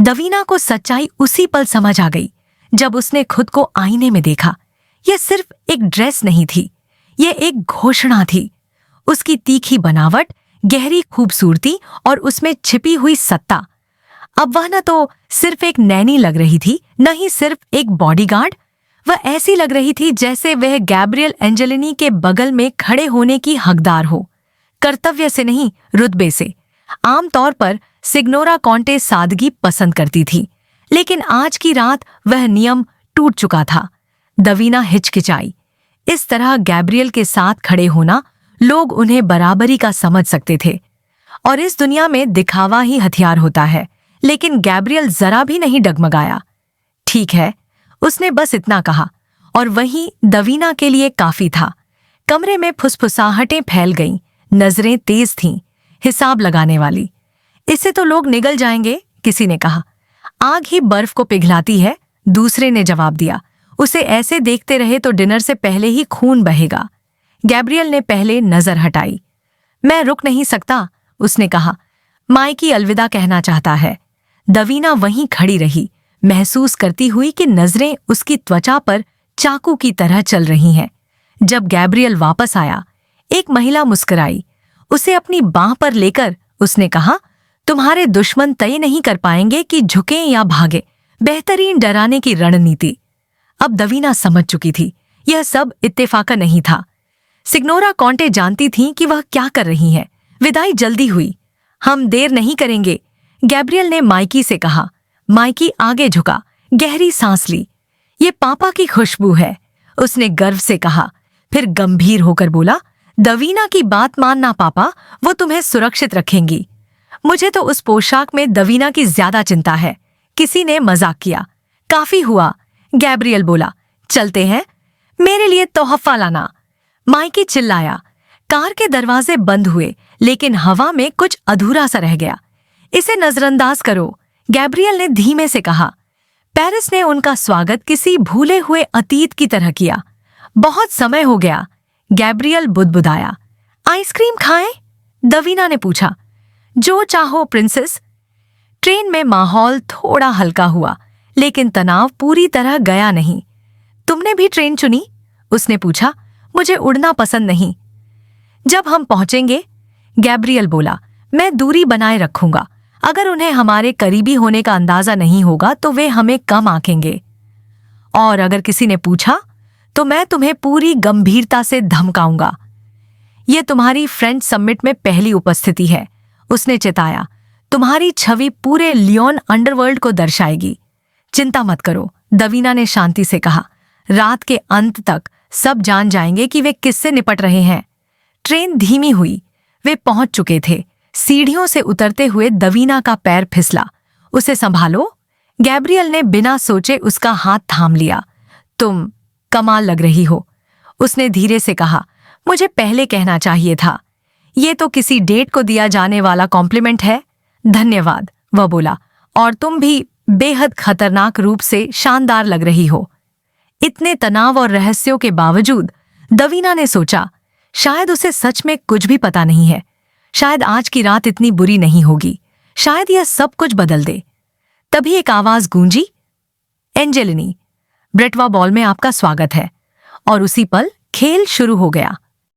दवीना को सच्चाई उसी पल समझ आ गई जब उसने खुद को आईने में देखा। यह सिर्फ एक ड्रेस नहीं थी, यह एक घोषणा थी। उसकी तीखी बनावट, गहरी खूबसूरती और उसमें छिपी हुई सत्ता। अब वह न तो सिर्फ एक नैनी लग रही थी, न ही सिर्फ एक बॉडीगार्ड। वह ऐसी लग रही थी जैसे वह गैब्रियल एंजेलिनी के बगल में खड़े होने की हकदार हो, कर्तव्य से नहीं, रुतबे से। आमतौर पर सिग्नोरा कॉन्टे सादगी पसंद करती थी, लेकिन आज की रात वह नियम टूट चुका था। दवीना हिचकिचाई। इस तरह गैब्रियल के साथ खड़े होना, लोग उन्हें बराबरी का समझ सकते थे, और इस दुनिया में दिखावा ही हथियार होता है। लेकिन गैब्रियल जरा भी नहीं डगमगाया। ठीक है, उसने बस इतना कहा, और वही दवीना के लिए काफी था। कमरे में फुसफुसाहटें फैल गईं, नजरें तेज थीं, हिसाब लगाने वाली। इससे तो लोग निगल जाएंगे, किसी ने कहा। आग ही बर्फ को पिघलाती है, दूसरे ने जवाब दिया। उसे ऐसे देखते रहे तो डिनर से पहले ही खून बहेगा। गैब्रियल ने पहले नजर हटाई। मैं रुक नहीं सकता, उसने कहा। माइकी अलविदा कहना चाहता है। दवीना वहीं खड़ी रही, महसूस करती हुई कि नजरें उसकी त्वचा पर चाकू की तरह चल रही हैं। जब गैब्रियल वापस आया, एक महिला मुस्कुराई। उसे अपनी बांह पर लेकर उसने कहा, तुम्हारे दुश्मन तय नहीं कर पाएंगे कि झुकें या भागे। बेहतरीन डराने की रणनीति। अब दवीना समझ चुकी थी, यह सब इत्तेफाका नहीं था। सिग्नोरा कॉन्टे जानती थीं कि वह क्या कर रही हैं। विदाई जल्दी हुई। हम देर नहीं करेंगे, गैब्रियल ने माइकी से कहा। माइकी आगे झुका, गहरी सांस ली। ये पापा की खुशबू है, उसने गर्व से कहा। फिर गंभीर होकर बोला, दवीना की बात मानना पापा, वो तुम्हें सुरक्षित रखेंगी। मुझे तो उस पोशाक में दवीना की ज्यादा चिंता है, किसी ने मजाक किया। काफी हुआ, गैब्रियल बोला। चलते हैं, मेरे लिए तोहफा लाना, माइकी चिल्लाया। कार के दरवाजे बंद हुए, लेकिन हवा में कुछ अधूरा सा रह गया। इसे नजरअंदाज करो, गैब्रियल ने धीमे से कहा। पेरिस ने उनका स्वागत किसी भूले हुए अतीत की तरह किया। बहुत समय हो गया, गैब्रियल बुदबुदाया। आइसक्रीम खाएं? दवीना ने पूछा। जो चाहो प्रिंसेस। ट्रेन में माहौल थोड़ा हल्का हुआ, लेकिन तनाव पूरी तरह गया नहीं। तुमने भी ट्रेन चुनी? उसने पूछा। मुझे उड़ना पसंद नहीं। जब हम पहुंचेंगे, गैब्रियल बोला, मैं दूरी बनाए रखूंगा। अगर उन्हें हमारे करीबी होने का अंदाजा नहीं होगा तो वे हमें कम आंकेंगे। और अगर किसी ने पूछा तो मैं तुम्हें पूरी गंभीरता से धमकाऊंगा। यह तुम्हारी फ्रेंच समिट में पहली उपस्थिति है, उसने चिताया। तुम्हारी छवि पूरे लियोन अंडरवर्ल्ड को दर्शाएगी। चिंता मत करो, दवीना ने शांति से कहा। रात के अंत तक सब जान जाएंगे कि वे किससे निपट रहे हैं। ट्रेन धीमी हुई, वे पहुंच चुके थे। सीढ़ियों से उतरते हुए दवीना का पैर फिसला। उसे संभालो, गैब्रियल ने बिना सोचे उसका हाथ थाम लिया। तुम कमाल लग रही हो, उसने धीरे से कहा। मुझे पहले कहना चाहिए था। ये तो किसी डेट को दिया जाने वाला कॉम्प्लीमेंट है। धन्यवाद, वह बोला। और तुम भी बेहद खतरनाक रूप से शानदार लग रही हो। इतने तनाव और रहस्यों के बावजूद दवीना ने सोचा, शायद उसे सच में कुछ भी पता नहीं है। शायद आज की रात इतनी बुरी नहीं होगी। शायद यह सब कुछ बदल दे। तभी एक आवाज गूंजी, एंजेलिनी, ब्रेटवा बॉल में आपका स्वागत है। और उसी पल खेल शुरू हो गया।